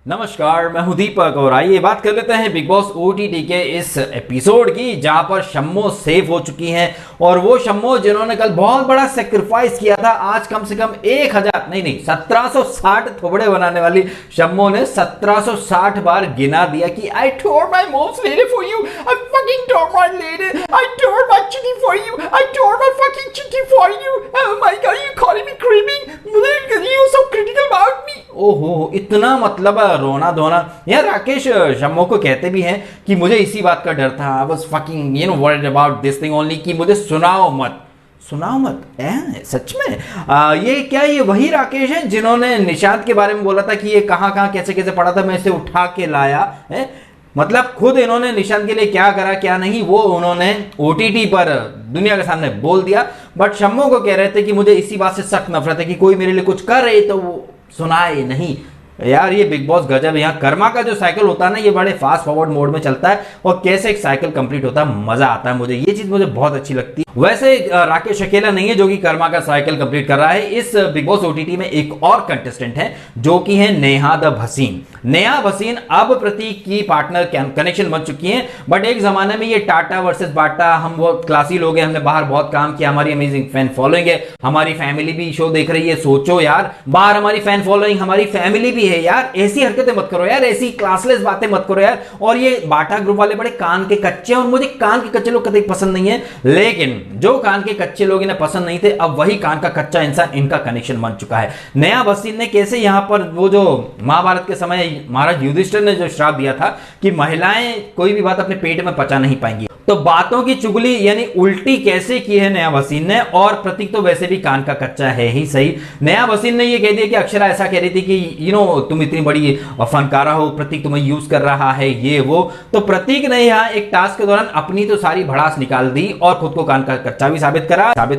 नमस्कार, मैं हूं दीपक और आइए बात कर लेते हैं बिग बॉस ओटीटी के इस एपिसोड की जहां पर शम्मो सेव हो चुकी हैं। और वो शम्मो जिन्होंने कल बहुत बड़ा सेक्रीफाइस किया था, आज कम से कम 1000 नहीं 1760 थोबड़े बनाने वाली शम्मो ने 1760 बार गिना दिया कि I tore my mom's lady for you, I fucking tore my lady, I tore my chitty for you, I tore my fucking chitty for you, oh my god you calling me creaming, you so critical about me. ओहो, इतना मतलब रोना धोना। यार राकेश शम्मो को कहते भी हैं कि मुझे इसी बात का डर था, I was fucking worried about this thing only, कि मुझे सुनाओ मत सच में। ये वही राकेश है जिन्होंने निशांत के बारे में बोला था कि ये कहां कैसे कैसे पड़ा था, मैं इसे उठा के लाया है। मतलब खुद इन्होंने निशांत के लिए क्या करा क्या नहीं वो उन्होंने ओटीटी पर दुनिया के सामने बोल दिया। बट शम्मो को कह रहे थे कि मुझे इसी बात से सख्त नफरत है कि कोई मेरे लिए कुछ कर रहे तो वो सुनाए नहीं। यार ये बिग बॉस गजब है। यहाँ कर्मा का जो साइकिल होता है ना, ये बड़े फास्ट फॉरवर्ड मोड में चलता है और कैसे एक साइकिल कंप्लीट होता है, मजा आता है मुझे। ये चीज मुझे बहुत अच्छी लगती है। वैसे राकेश अकेला नहीं है जो कि कर्मा का साइकिल कंप्लीट कर रहा है। इस बिग बॉस ओटीटी में एक और कंटेस्टेंट है जो कि है नेहा द भसीन। नेहा भसीन अब प्रतीक की पार्टनर कनेक्शन बन चुकी है। बट एक जमाने में ये टाटा वर्सेस बाटा, हम बहुत क्लासी लोग हैं, हमने बाहर बहुत काम किया, हमारी अमेजिंग फैन फॉलोइंग है, हमारी फैमिली भी शो देख रही है। सोचो यार, बाहर हमारी फैन फॉलोइंग, हमारी फैमिली भी है यार। ऐसी हरकतें मत करो यार, ऐसी क्लासलेस बातें मत करो यार। और ये बाटा ग्रुप वाले बड़े कान के कच्चे हैं और मुझे कान के कच्चे लोग कतई पसंद नहीं है। लेकिन जो कान के कच्चे लोग इन्हें पसंद नहीं थे, अब वही कान का कच्चा इंसान इनका कनेक्शन बन चुका है। नेहा भसीन ने कैसे यहां पर वो जो महाभारत के समय महाराज युधिष्ठिर ने जो श्राप दिया था कि महिलाएं कोई भी बात अपने पेट में पचा नहीं पाएंगी, तो बातों की चुगली यानी उल्टी कैसे की है नेहा भसीन ने। और प्रतीक तो वैसे भी कान का कच्चा है ही सही। नेहा भसीन ने ये कह दिया कि अक्षरा ऐसा कह रही थी कि तुम इतनी बड़ी फनकारा हो, प्रतीक तुम्हें यूज कर रहा है ये वो। तो प्रतीक ने यहाँ एक टास्क के दौरान अपनी तो सारी भड़ास निकाल दी और खुद को कान का कच्चा भी साबित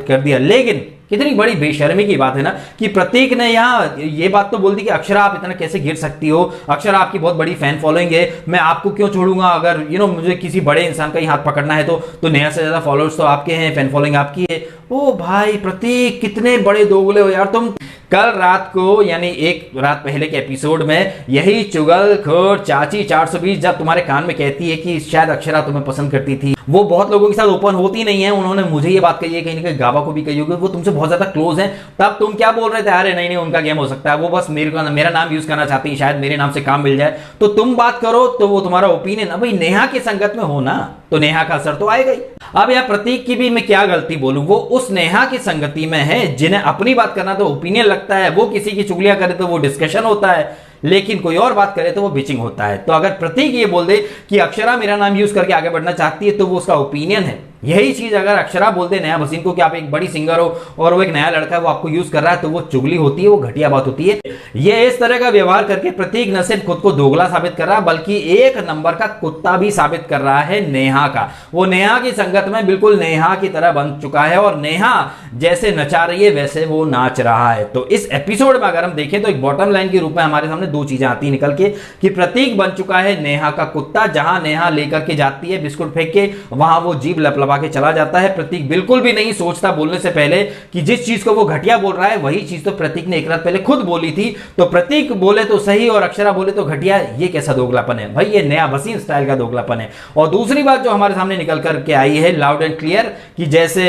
कर दिया। लेकिन कितनी बड़ी बेशर्मी की बात है ना कि प्रतीक ने यहाँ ये बात तो बोल दी कि अक्षरा आप इतना कैसे गिर सकती हो, अक्षरा आपकी बहुत बड़ी फैन फॉलोइंग है, मैं आपको क्यों छोड़ूंगा, अगर मुझे किसी बड़े इंसान का ही हाथ पकड़ना है तो नेहा से ज्यादा फॉलोअर्स तो आपके हैं, फैन फॉलोइंग आपकी है। ओ भाई प्रतीक, कितने बड़े दोगले हो यार तुम। कल रात को यानी एक रात पहले के एपिसोड में यही चुगलखोर चाची 420 जब तुम्हारे कान में कहती है कि शायद अक्षरा तुम्हें पसंद करती थी, वो बहुत लोगों के साथ ओपन होती नहीं है, उन्होंने मुझे ये बात कही है, कहीं ना कहीं गाबा को भी कही होगी, वो तुमसे बहुत ज्यादा क्लोज है, तब तुम क्या बोल रहे थे, अरे नहीं उनका गेम हो सकता है, वो बस मेरा नाम यूज करना चाहती है, शायद मेरे नाम से काम मिल जाए, तो तुम बात करो तो वो तुम्हारा ओपिनियन। अब भाई नेहा की संगत में हो ना तो नेहा का असर तो आएगा ही। अब यार प्रतीक की भी मैं क्या गलती बोलूं, वो उस नेहा की संगति में है जिन्हें अपनी बात करना तो ओपिनियन लगता है, वो किसी की चुगलियां करे तो वो डिस्कशन होता है, लेकिन कोई और बात करे तो वो बिचिंग होता है। तो अगर प्रतीक ये बोल दे कि अक्षरा मेरा नाम यूज करके आगे बढ़ना चाहती है तो वो उसका ओपिनियन है। यही चीज अगर अक्षरा बोल दे नेहा भसीन को कि आप एक बड़ी सिंगर हो और वो एक नया लड़का है वो आपको यूज कर रहा है, तो वो चुगली होती है, वो घटिया बात होती है। ये इस तरह का व्यवहार करके प्रतीक न सिर्फ खुद को दोगला साबित कर रहा है बल्कि एक नंबर का कुत्ता भी साबित कर रहा है नेहा का। वो नेहा की संगत में बिल्कुल नेहा की तरह बन चुका है और नेहा जैसे नचा रही है वैसे वो नाच रहा है। तो इस एपिसोड में अगर हम देखें तो एक बॉटम लाइन के रूप में हमारे सामने दो चीजें आती है निकल के कि प्रतीक बन चुका है नेहा का कुत्ता। जहां नेहा लेकर के जाती है बिस्कुट फेंक के, वहां वो जीभ लपलपा के चला जाता है। प्रतीक बिल्कुल भी नहीं सोचता बोलने से पहले कि जिस चीज को वो घटिया बोल रहा है वही चीज तो प्रतीक ने एक रात पहले खुद बोली थी। तो प्रतीक बोले तो सही और अक्षरा बोले तो घटिया, ये कैसा दोगलापन है भाई, ये नेहा भसीन स्टाइल का दोगलापन है। और दूसरी बात जो हमारे सामने निकल करके आई है लाउड एंड क्लियर कि जैसे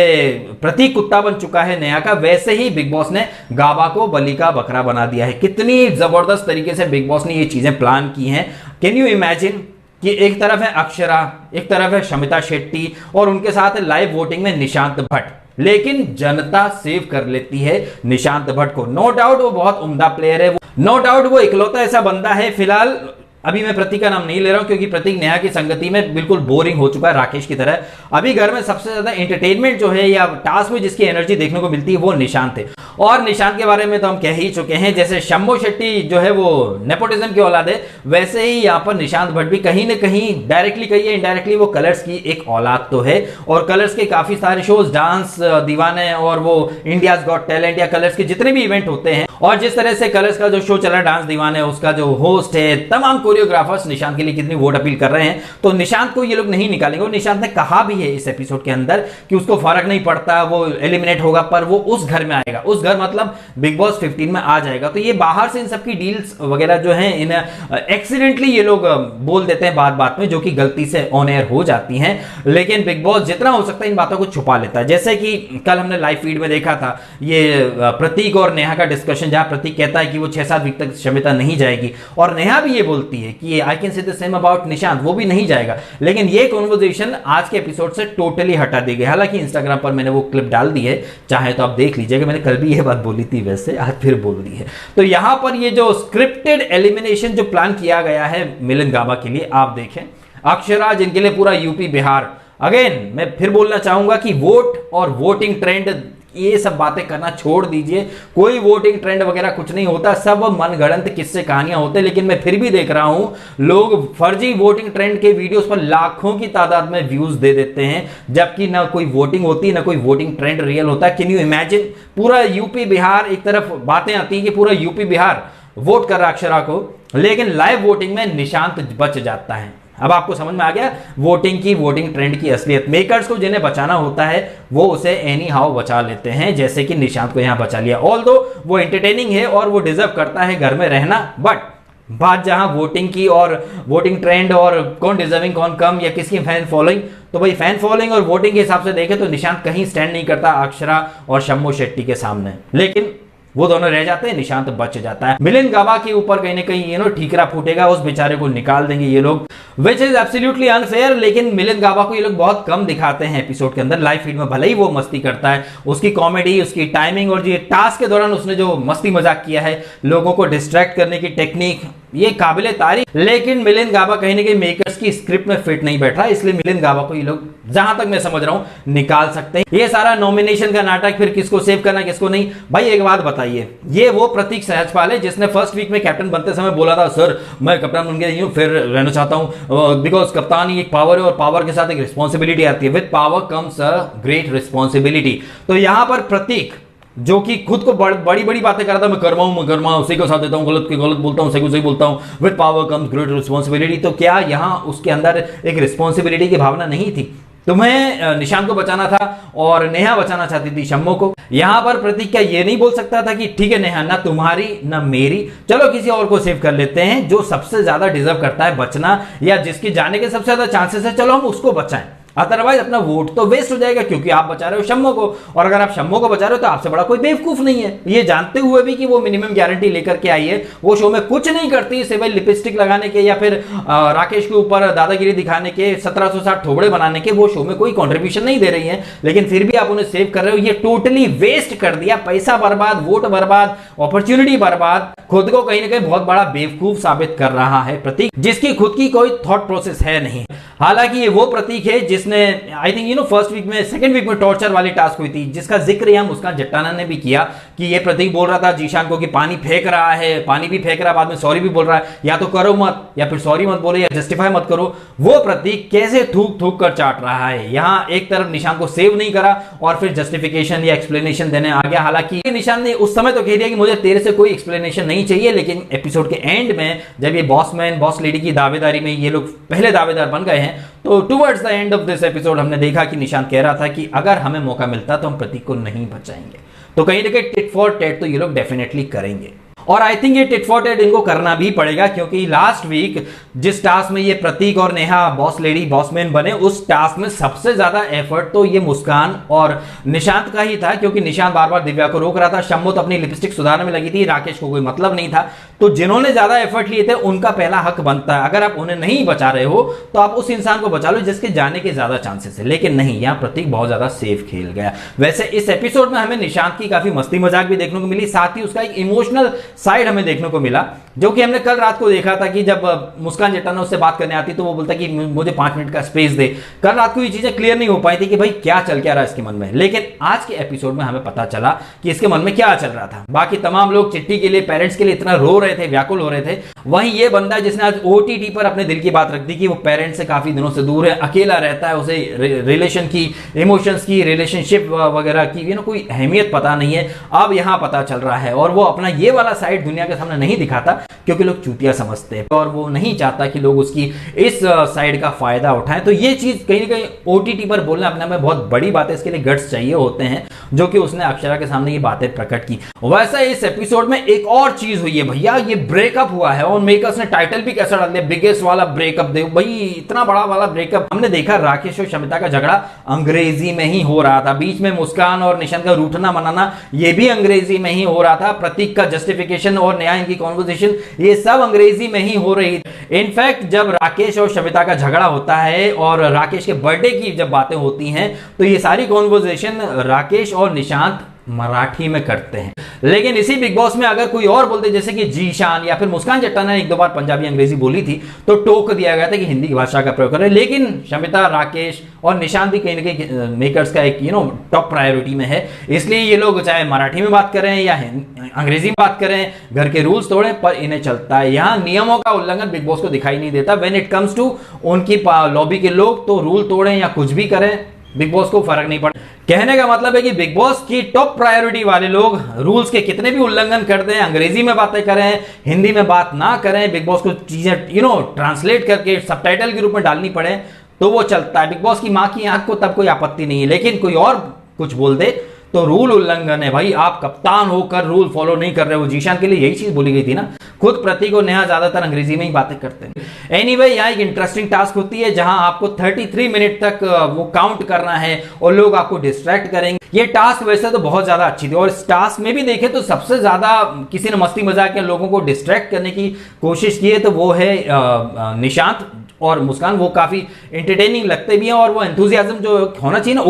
प्रतीक कुत्ता बन चुका है नेहा का, वैसे ही बिग बॉस ने गाबा को बलि का बकरा बना दिया है। कितनी जबरदस्त तरीके से बिग बॉस ने ये चीजें प्लान की हैं। कैन यू इमेजिन कि एक तरफ है अक्षरा, एक तरफ है शमिता शेट्टी और उनके साथ है लाइव वोटिंग में निशांत भट्ट, लेकिन जनता सेव कर लेती है निशांत भट्ट को। नो डाउट वो बहुत उम्दा प्लेयर है, नो डाउट वो इकलौता ऐसा बंदा है। फिलहाल अभी मैं प्रतीक का नाम नहीं ले रहा हूं क्योंकि प्रतीक नेहा की संगति में बिल्कुल बोरिंग हो चुका है राकेश की तरह। अभी घर में सबसे ज्यादा एंटरटेनमेंट जो है या टास्क में जिसकी एनर्जी देखने को मिलती है वो निशांत है। और निशांत के बारे में तो हम कह ही चुके हैं, जैसे शम्भू शेट्टी जो है वो नेपोटिज्म की औलाद है, वैसे ही यहाँ पर निशांत भट्ट भी कहीं ना कहीं डायरेक्टली कहिए इनडायरेक्टली वो कलर्स की एक औलाद तो है। और कलर्स के काफी सारे शोज, डांस दीवाने और वो इंडियाज गॉट टैलेंट या कलर्स के जितने भी इवेंट होते हैं, और जिस तरह से कलर्स का जो शो चला है डांस दीवाने, उसका जो होस्ट है, तमाम कोरियोग्राफर्स निशांत के लिए कितनी वोट अपील कर रहे हैं, तो निशांत को ये लोग नहीं निकालेंगे। और निशांत ने कहा भी है इस एपिसोड के अंदर कि उसको फर्क नहीं पड़ता, वो एलिमिनेट होगा पर वो उस घर में आएगा, उस घर अगर मतलब बिग बॉस 15 में आ जाएगा तो ये बाहर से इन सबकी डील्स वगैरह जो हैं इन एक्सीडेंटली ये लोग बोल देते हैं बात बात में, जो कि गलती से ऑन एयर हो जाती हैं। लेकिन बिग बॉस जितना हो सकता है इन बातों को छुपा लेता है। जैसे कि कल हमने लाइव फीड में देखा था ये प्रतीक और नेहा का डिस्कशन, जहां प्रतीक कहता है कि वो 6-7 वीक तक शमिता नहीं जाएगी और नेहा भी ये बोलती है कि I can say the same about Nishant, वो भी नहीं जाएगा। लेकिन ये कॉन्वर्सेशन आज के एपिसोड से टोटली हटा दी गई। हालांकि इंस्टाग्राम पर मैंने वो क्लिप डाल दी है, चाहे तो आप देख लीजिएगा। मैंने कल भी ये बात बोली थी, वैसे आज फिर बोल दी है। तो यहां पर ये जो स्क्रिप्टेड एलिमिनेशन जो प्लान किया गया है मिलिंद गाबा के लिए, आप देखें अक्षरा जिनके लिए पूरा यूपी बिहार, अगेन मैं फिर बोलना चाहूंगा कि वोट और वोटिंग ट्रेंड ये सब बातें करना छोड़ दीजिए। कोई वोटिंग ट्रेंड वगैरह कुछ नहीं होता, सब मनगढ़ंत किस्से कहानियां होते हैं। लेकिन मैं फिर भी देख रहा हूं लोग फर्जी वोटिंग ट्रेंड के वीडियोस पर लाखों की तादाद में व्यूज दे देते हैं, जबकि ना कोई वोटिंग होती ना कोई वोटिंग ट्रेंड रियल होता है। कैन यू इमेजिन, पूरा यूपी बिहार, एक तरफ बातें आती हैं कि पूरा यूपी बिहार वोट कर रहा अक्षरा को, लेकिन लाइव वोटिंग में निशांत बच जाता है। अब आपको समझ में आ गया वोटिंग ट्रेंड की असलियत। मेकर्स को जिन्हें बचाना होता है वो उसे एनी हाउ बचा लेते हैं, जैसे कि निशांत को यहां बचा लिया। ऑल्दो वो एंटरटेनिंग है और वो डिजर्व करता है घर में रहना, बट बात जहां वोटिंग की और वोटिंग ट्रेंड और कौन डिजर्विंग कौन कम या किसकी फैन फॉलोइंग, तो भाई फैन फॉलोइंग और वोटिंग के हिसाब से देखें तो निशांत कहीं स्टैंड नहीं करता अक्षरा और शम्मू शेट्टी के सामने। लेकिन वो दोनों रह जाते हैं, निशांत बच जाता है। मिलिंद गाबा के ऊपर कहीं ना कहीं ठीकरा फूटेगा, उस बेचारे को निकाल देंगे ये लोग, विच इज एब्सोल्युटली अनफेयर। लेकिन मिलिंद गाबा को ये लोग बहुत कम दिखाते हैं एपिसोड के अंदर। लाइव फीड में भले ही वो मस्ती करता है, उसकी कॉमेडी, उसकी टाइमिंग और ये टास्क के दौरान उसने जो मस्ती मजाक किया है, लोगों को डिस्ट्रैक्ट करने की टेक्निक, ये काबिले तारीफ। लेकिन मिलिंद गाबा कहीं ना कहीं मेकर्स की स्क्रिप्ट में फिट नहीं बैठ रहा, इसलिए मिलिंद गाबा को ये लोग जहां तक मैं समझ रहा हूं निकाल सकते हैं। ये सारा नॉमिनेशन का नाटक, फिर किसको सेव करना किसको नहीं। भाई एक बात बताइए, ये वो प्रतीक सहजपाल है जिसने फर्स्ट वीक में कैप्टन बनते समय बोला था सर मैं कप्तान बन गया हूं, फिर रहना चाहता हूं, बिकॉज कप्तानी एक पावर है और पावर के साथ एक रिस्पॉन्सिबिलिटी आती है। With power comes a great responsibility. तो यहां पर प्रतीक जो कि खुद को बड़ी बड़ी बातें कर रहा था, मैं कर्मा उसी को साथ देता हूं, गलत के गलत बोलता हूं, सही को सही बोलता हूं, with power comes great responsibility. तो क्या यहां उसके अंदर एक रिस्पॉन्सिबिलिटी की भावना नहीं थी? तुम्हें निशांत को बचाना था और नेहा बचाना चाहती थी शम्मू को। यहां पर प्रतीक क्या ये नहीं बोल सकता था कि ठीक है नेहा, ना तुम्हारी ना मेरी, चलो किसी और को सेव कर लेते हैं जो सबसे ज्यादा डिजर्व करता है बचना, या जिसके जाने के सबसे ज्यादा चांसेस है, चलो हम उसको बचाएं। अदरवाइज अपना वोट तो वेस्ट हो जाएगा, क्योंकि आप बचा रहे हो शम्मू को, और अगर आप शम्मू को बचा रहे हो तो आपसे बड़ा कोई बेवकूफ नहीं है। ये जानते हुए भी कि वो मिनिमम गारंटी लेकर के आई है, वो शो में कुछ नहीं करती सिवाय लिपस्टिक लगाने के या फिर राकेश के ऊपर दादागिरी दिखाने के, 1760 थोबड़े बनाने के, वो शो में कोई कॉन्ट्रीब्यूशन नहीं दे रही है। लेकिन फिर भी आप उन्हें सेव कर रहे हो। ये टोटली वेस्ट कर दिया, पैसा बर्बाद, वोट बर्बाद, अपॉर्चुनिटी बर्बाद, खुद को कहीं ना कहीं बहुत बड़ा बेवकूफ साबित कर रहा है प्रतीक, जिसकी खुद की कोई थॉट प्रोसेस है नहीं। हालांकि ये वो प्रतीक है जिसने आई थिंक फर्स्ट वीक में, सेकंड वीक में टॉर्चर वाली टास्क हुई थी, जिसका जिक्र यहां मुस्कान जट्टाना ने भी किया कि ये प्रतीक बोल रहा था जीशान को कि पानी फेंक रहा है, पानी भी फेंक रहा है, बाद में सॉरी भी बोल रहा है, या तो करो मत या फिर सॉरी मत बोलो या जस्टिफाई मत करो। वो प्रतीक कैसे थूक थूक कर चाट रहा है। यहां एक तरफ निशान को सेव नहीं करा और फिर जस्टिफिकेशन या एक्सप्लेनेशन देने आ गया। हालांकि निशान ने उस समय तो कह दिया कि मुझे तेरे से कोई एक्सप्लेनेशन नहीं चाहिए, लेकिन एपिसोड के एंड में जब ये बॉस लेडी की दावेदारी में ये लोग पहले दावेदार बन गए हैं, तो towards the end of this episode हमने देखा कि निशांत कह रहा था कि अगर हमें मौका मिलता तो हम प्रतीक को नहीं बचाएंगे। तो कहीं ना कहीं टिट फॉर टैट तो ये लोग डेफिनेटली करेंगे, और आई थिंक ये टिट फॉर टैट इनको करना भी पड़ेगा, क्योंकि लास्ट वीक जिस टास्क में ये प्रतीक और नेहा बॉस लेडी बॉसमैन बने, उस टास्क में सबसे ज्यादा एफर्ट तो ये मुस्कान और निशांत का ही था, क्योंकि निशांत बार बार दिव्या को रोक रहा था, शम्मू तो अपनी लिपस्टिक सुधारने में लगी थी, राकेश को कोई मतलब नहीं था। तो जिन्होंने ज्यादा एफर्ट लिए थे उनका पहला हक बनता है। अगर आप उन्हें नहीं बचा रहे हो तो आप उस इंसान को बचा लो जिसके जाने के ज्यादा चांसेस है, लेकिन नहीं, यहां प्रतीक बहुत ज्यादा सेफ खेल गया। वैसे इस एपिसोड में हमें निशांत की काफी मस्ती मजाक भी देखने को मिली, साथ ही उसका एक इमोशनल साइड हमें देखने को मिला, जो कि हमने कल रात को देखा था कि जब मुस्कान जट्टाना उससे बात करने आती तो वो बोलता कि मुझे 5 मिनट का स्पेस दे। कल रात को ये चीजें क्लियर नहीं हो पाई थी कि भाई क्या चल क्या रहा है इसके मन में, लेकिन आज के एपिसोड में हमें पता चला कि इसके मन में क्या चल रहा था। बाकी तमाम लोग चिट्ठी के लिए, पेरेंट्स के लिए इतना रो रहे रहे थे, व्याकुल हो रहे थे, वहीं ये बंदा जिसने आज ओटीटी पर अपने दिल की बात रख दी कि वो पेरेंट्स से काफी दिनों से दूर है, अकेला रहता है, उसे रिलेशन की, इमोशंस की, रिलेशनशिप वगैरह की कोई अहमियत पता नहीं है, अब यहां पता चल रहा है। और वो अपना ये वाला साइड दुनिया के सामने नहीं दिखाता क्योंकि लोग चूतिया समझते हैं और वो नहीं चाहता कि लोग उसकी इस साइड का फायदा उठाएं। तो ये चीज कहीं ना कहीं ओटीटी पर बोलना अपने में बहुत बड़ी बात है, इसके लिए गट्स चाहिए होते हैं, जो कि उसने अक्षरा के सामने ये बातें प्रकट की। वैसे इस एपिसोड में एक और चीज हुई है भैया, ये ब्रेकअप हुआ है और मेकर्स ने टाइटल भी कैसा डाल दिया, बिगेस्ट वाला ब्रेकअप। देखो भाई, इतना बड़ा वाला ब्रेकअप हमने देखा। राकेश और शमिता का झगड़ा अंग्रेजी में ही हो रहा था, बीच में मुस्कान और निशांत का रूठना मनाना ये भी अंग्रेजी में ही हो रहा था, प्रतीक का जस्टिफिकेशन और न्याय इनकी कॉन्वर्सेशन ये सब अंग्रेजी में ही हो रही। इनफैक्ट जब राकेश और शमिता का झगड़ा होता है और राकेश के बर्थडे की जब बातें होती हैं तो ये सारी कॉन्वर्सेशन राकेश और निशांत मराठी में करते हैं। लेकिन इसी बिग बॉस में अगर कोई और बोलते, जैसे कि जीशान या फिर मुस्कान चट्टा ने एक दो बार पंजाबी अंग्रेजी बोली थी, तो टोक दिया गया था कि हिंदी की भाषा का प्रयोग करें। लेकिन शमिता, राकेश और निशांत भी कहीं ना कहीं मेकर्स का एक टॉप प्रायोरिटी में है, इसलिए ये लोग चाहे मराठी में बात करें या अंग्रेजी में बात करें, घर के रूल्स तोड़ें, पर इन्हें चलता है। यहाँ नियमों का उल्लंघन बिग बॉस को दिखाई नहीं देता। व्हेन इट कम्स टू उनकी लॉबी के लोग, तो रूल तोड़ें या कुछ भी करें, बिग बॉस को फर्क नहीं पड़ता। कहने का मतलब है कि बिग बॉस की टॉप प्रायोरिटी वाले लोग रूल्स के कितने भी उल्लंघन कर दें, अंग्रेजी में बातें करें, हिंदी में बात ना करें, बिग बॉस को चीजें ट्रांसलेट करके सबटाइटल के रूप में डालनी पड़े, तो वो चलता है। बिग बॉस की मां की आंख को तब कोई आपत्ति नहीं है। लेकिन कोई और कुछ बोल दे तो रूल उल्लंघन है भाई, आप कप्तान होकर रूल फॉलो नहीं कर रहे हो। जीशान के लिए यही चीज बोली गई थी ना, खुद प्रतीक और नेहा ज्यादातर अंग्रेजी में ही बातें करते हैं। एनीवे, यहाँ एक इंटरेस्टिंग टास्क होती है जहां आपको 33 मिनट तक वो काउंट करना है और लोग आपको डिस्ट्रैक्ट करेंगे। ये टास्क वैसे तो बहुत ज्यादा अच्छी थी और इस टास्क में भी देखें तो सबसे ज्यादा किसी ने मस्ती मजाक के लोगों को डिस्ट्रैक्ट करने की कोशिश की है तो वो है निशांत और मुस्कान। वो काफी एंटरटेनिंग लगते भी हैं और वो एंथुजियाज्म जो होना चाहिए ना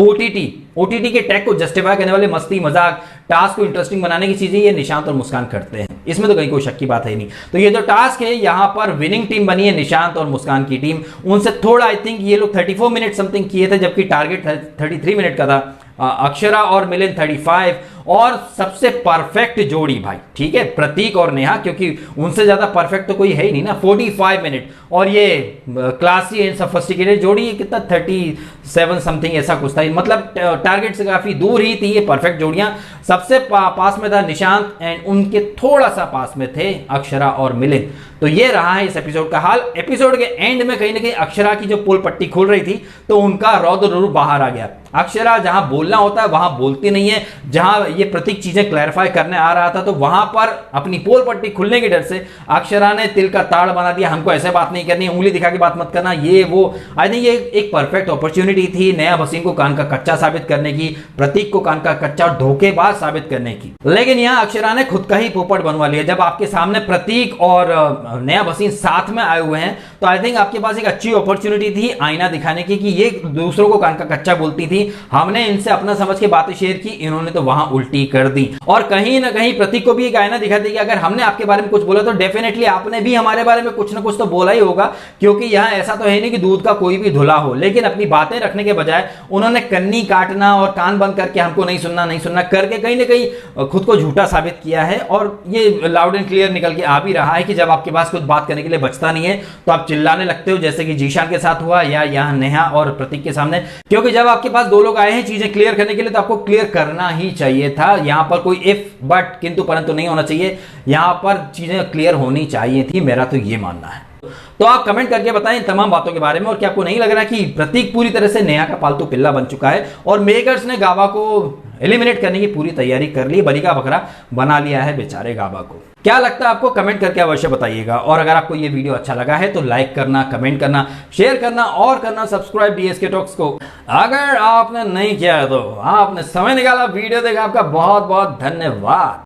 ओटीटी के टैग को जस्टिफाई करने वाले मस्ती मजाक, टास्क को इंटरेस्टिंग बनाने की चीजें ये निशांत और मुस्कान करते हैं, इसमें तो कहीं कोई शक की बात है नहीं। तो ये जो टास्क है, यहाँ पर विनिंग टीम बनी है निशांत और मुस्कान की टीम। उनसे थोड़ा आई थिंक ये लोग 34 मिनट समथिंग किए थे, जबकि टारगेट 33 मिनट का था। अक्षरा और मिलिंद 35 और सबसे परफेक्ट जोड़ी भाई, ठीक है, प्रतीक और नेहा, क्योंकि उनसे ज्यादा परफेक्ट तो कोई है ही नहीं ना, 45 मिनट। और ये क्लासी एंड सफिस्टिकेटेड जोड़ी ये कितना 37 समथिंग ऐसा कुछ था, मतलब टारगेट से काफी दूर ही थी ये परफेक्ट जोड़ियां। सबसे पास में था निशांत एंड उनके थोड़ा सा पास में थे अक्षरा और मिलिंद। तो ये रहा है इस एपिसोड का हाल। एपिसोड के एंड में कहीं ना कहीं अक्षरा की जो पोल पट्टी खुल रही थी तो उनका रौद्र रूप बाहर आ गया। अक्षरा जहां बोलना होता है वहां बोलती नहीं है, जहां ये प्रतीक चीजें क्लैरिफाई करने आ रहा था तो वहां पर अपनी पोल पट्टी खुलने के डर से अक्षरा ने तिल का ताड़ बना दिया, हमको ऐसे बात नहीं करनी, उंगली दिखा के बात मत करना, ये वो। आई थिंक ये एक परफेक्ट अपॉर्चुनिटी थी नया वसीम को कान का कच्चा साबित करने की, प्रतीक को कान का कच्चा और धोखेबाज साबित करने की। लेकिन यहां अक्षरा ने खुद का ही पोपट बनवा लिया। जब आपके सामने प्रतीक और नया वसीम साथ में आए हुए हैं तो आई थिंक आपके पास एक अच्छी अपॉर्चुनिटी थी आईना दिखाने की कि ये दूसरों को कान का कच्चा बोलती थी, हमने इनसे अपना समझ के बातें शेयर की, इन्होंने तो वहां उल्टी कर दी। और कहीं ना कहीं प्रतीक को भी एक आईना दिखा दी कि अगर हमने आपके बारे में कुछ बोला तो डेफिनेटली आपने भी हमारे बारे में कुछ ना कुछ तो बोला ही होगा, क्योंकि यहां ऐसा तो है नहीं कि दूध का कोई भी धुला हो। लेकिन अपनी बातें रखने के बजाय उन्होंने कन्नी काटना और कान बंद करके हमको नहीं सुनना करके कहीं ना कहीं खुद को झूठा साबित किया है। और ये लाउड एंड क्लियर निकल के आ भी रहा है कि जब आपके पास कुछ बात करने के लिए बचता नहीं है तो आप चिल्लाने लगते हो, जैसे कि जीशान के साथ हुआ या यहां नेहा और प्रतीक के सामने। क्योंकि जब आपके पास दो लोग आए हैं चीजें क्लियर करने के लिए तो आपको क्लियर करना ही चाहिए था। यहां पर कोई इफ बट किंतु परंतु नहीं होना चाहिए, यहां पर चीजें क्लियर होनी चाहिए थी, मेरा तो ये मानना है। तो आप कमेंट करके बताएं इन तमाम बातों के बारे में, और क्या आपको नहीं लग रहा कि प्रतीक पूरी तरह से नेहा का पालतू पिल्ला बन चुका है और मेकर्स ने गाबा को एलिमिनेट करने की पूरी तैयारी कर ली, बलि का बकरा बना लिया है बेचारे गाबा को। क्या लगता है आपको, कमेंट करके अवश्य बताइएगा। और अगर आपको ये वीडियो अच्छा लगा है तो लाइक करना, कमेंट करना, शेयर करना और करना सब्सक्राइब बीएसके टॉक्स को। अगर आपने नहीं किया है तो आपने समय निकाला, वीडियो देखा, आपका बहुत बहुत धन्यवाद।